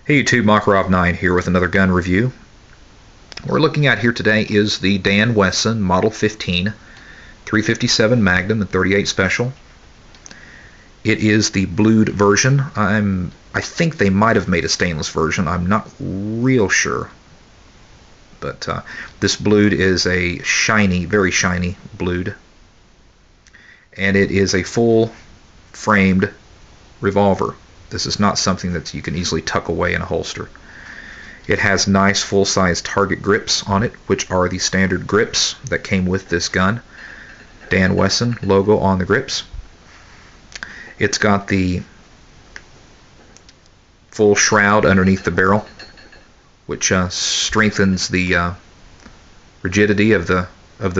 Hey YouTube, Makarov9 here with another gun review. What we're looking at here today is the Dan Wesson Model 15 357 Magnum and 38 Special. It is the blued version. I think they might have made a stainless version. I'm not real sure. But this blued is a shiny, very shiny blued. And it is a full framed revolver. This is not something that you can easily tuck away in a holster. It has nice full-size target grips on it, which are the standard grips that came with this gun. Dan Wesson logo on the grips. It's got the full shroud underneath the barrel, which strengthens the rigidity of the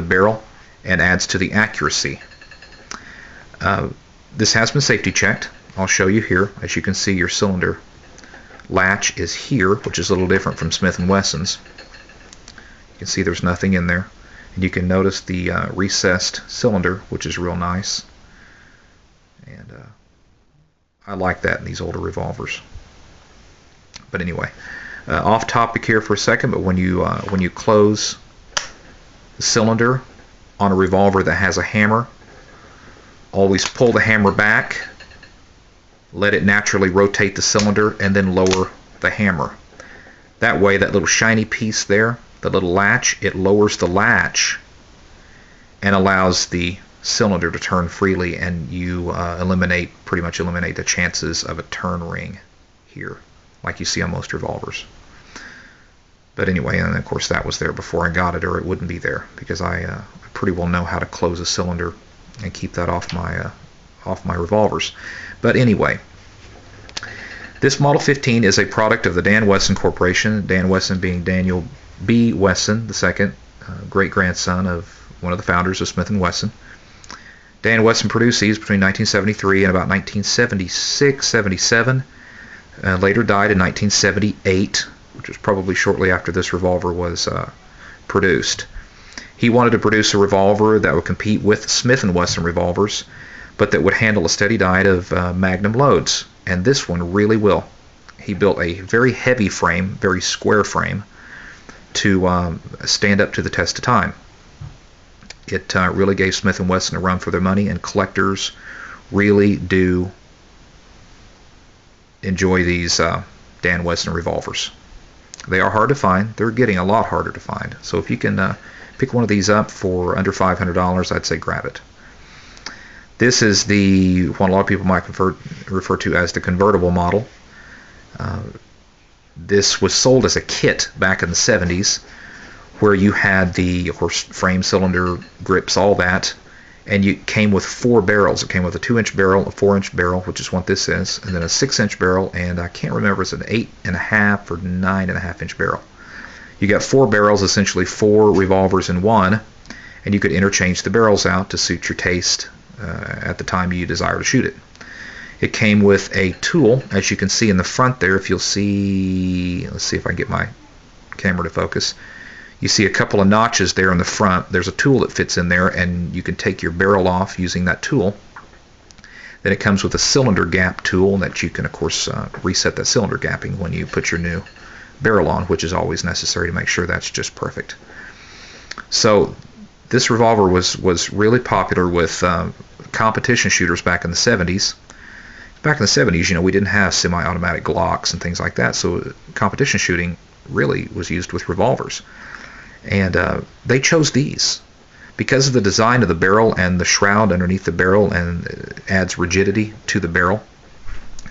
barrel and adds to the accuracy. This has been safety checked. I'll show you here. As you can see, your cylinder latch is here, which is a little different from Smith & Wesson's. You can see there's nothing in there. And you can notice the recessed cylinder, which is real nice. And I like that in these older revolvers. But anyway, off topic here for a second, but when you close the cylinder on a revolver that has a hammer, always pull the hammer back, let it naturally rotate the cylinder, and then lower the hammer. That way, that little shiny piece there, the little latch, it lowers the latch and allows the cylinder to turn freely, and you pretty much eliminate the chances of a turn ring here, like you see on most revolvers. But anyway, and of course that was there before I got it, or it wouldn't be there, because I pretty well know how to close a cylinder and keep that off my revolvers. But anyway, this Model 15 is a product of the Dan Wesson Corporation, Dan Wesson being Daniel B. Wesson II, great-grandson of one of the founders of Smith & Wesson. Dan Wesson produced these between 1973 and about 1976-77, later died in 1978, which was probably shortly after this revolver was produced. He wanted to produce a revolver that would compete with Smith & Wesson revolvers, but that would handle a steady diet of Magnum loads, and this one really will. He built a very heavy frame, very square frame, to stand up to the test of time. It really gave Smith & Wesson a run for their money, and collectors really do enjoy these Dan Wesson revolvers. They are hard to find. They're getting a lot harder to find. So if you can pick one of these up for under $500, I'd say grab it. This is the one a lot of people might refer to as the convertible model. This was sold as a kit back in the 70s, where you had the, of course, frame, cylinder, grips, all that, and you came with 4 barrels. It came with a 2-inch barrel, a 4-inch barrel, which is what this is, and then a 6-inch barrel, and I can't remember if it's an 8.5 or 9.5-inch barrel. You got 4 barrels, essentially 4 revolvers in one, and you could interchange the barrels out to suit your taste at the time you desire to shoot it. It came with a tool, as you can see in the front there. If you'll see, let's see if I can get my camera to focus. You see a couple of notches there in the front. There's a tool that fits in there, and you can take your barrel off using that tool. Then it comes with a cylinder gap tool that you can, of course, reset that cylinder gapping when you put your new barrel on, which is always necessary to make sure that's just perfect. So this revolver was really popular with competition shooters back in the 70s. Back in the 70s, you know, we didn't have semi-automatic Glocks and things like that, so competition shooting really was used with revolvers. And they chose these because of the design of the barrel and the shroud underneath the barrel, and it adds rigidity to the barrel.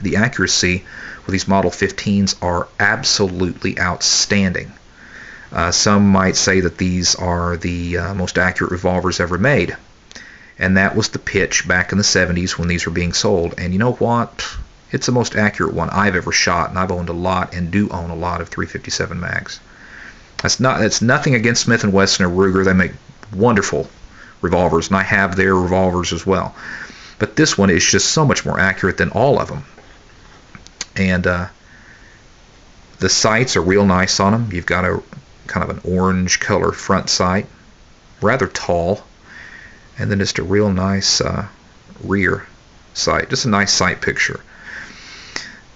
The accuracy with these Model 15s are absolutely outstanding. Some might say that these are the most accurate revolvers ever made. And that was the pitch back in the 70s when these were being sold. And you know what? It's the most accurate one I've ever shot, and I've owned a lot and do own a lot of 357 mags. That's nothing against Smith & Wesson or Ruger. They make wonderful revolvers, and I have their revolvers as well. But this one is just so much more accurate than all of them. And the sights are real nice on them. You've got a kind of an orange color front sight, rather tall, and then just a real nice rear sight, just a nice sight picture.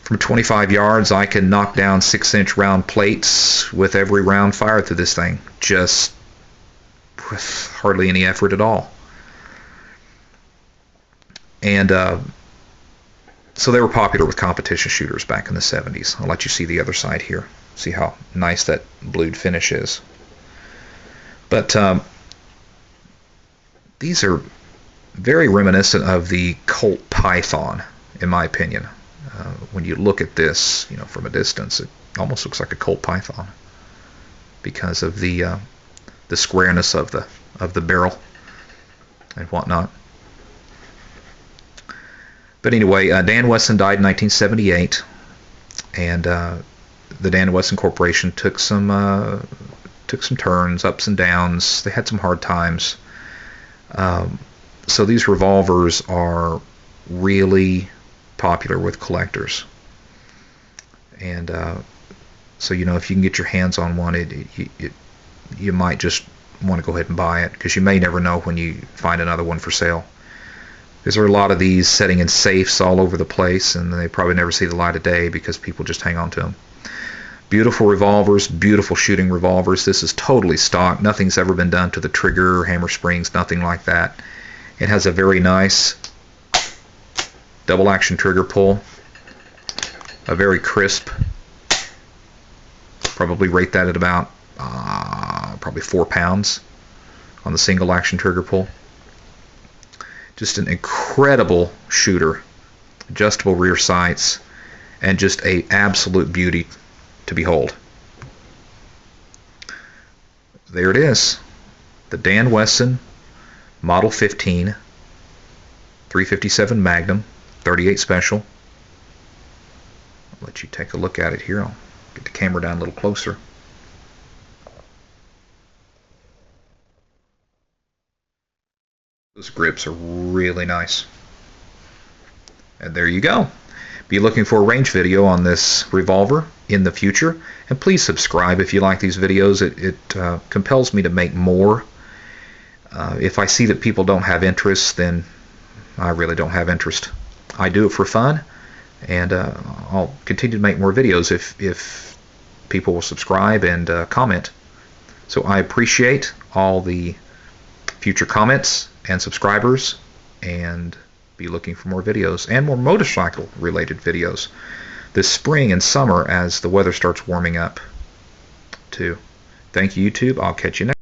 From 25 yards, I can knock down 6-inch round plates with every round fired through this thing, just with hardly any effort at all. And so they were popular with competition shooters back in the 70s. I'll let you see the other side here. See how nice that blued finish is. But these are very reminiscent of the Colt Python, in my opinion. When you look at this, from a distance, it almost looks like a Colt Python because of the squareness of the barrel and whatnot. But anyway, Dan Wesson died in 1978, and the Dan Wesson Corporation took some turns, ups and downs. They had some hard times. So these revolvers are really popular with collectors, and so if you can get your hands on one, you might just want to go ahead and buy it, because you may never know when you find another one for sale. Because there are a lot of these sitting in safes all over the place, and they probably never see the light of day because people just hang on to them. Beautiful revolvers, beautiful shooting revolvers. This is totally stock. Nothing's ever been done to the trigger, hammer springs, nothing like that. It has a very nice double action trigger pull, a very crisp, probably rate that at about probably 4 pounds on the single action trigger pull. Just an incredible shooter, adjustable rear sights, and just a absolute beauty to behold. There it is, the Dan Wesson Model 15 357 Magnum 38 Special. I'll let you take a look at it here. I'll get the camera down a little closer. Those grips are really nice. And there you go. Be looking for a range video on this revolver in the future, and please subscribe if you like these videos. It compels me to make more. If I see that people don't have interest, then I really don't have interest. I do it for fun, and I'll continue to make more videos if people will subscribe and comment. So I appreciate all the future comments and subscribers, and be looking for more videos and more motorcycle related videos this spring and summer as the weather starts warming up too. Thank you, YouTube. I'll catch you next.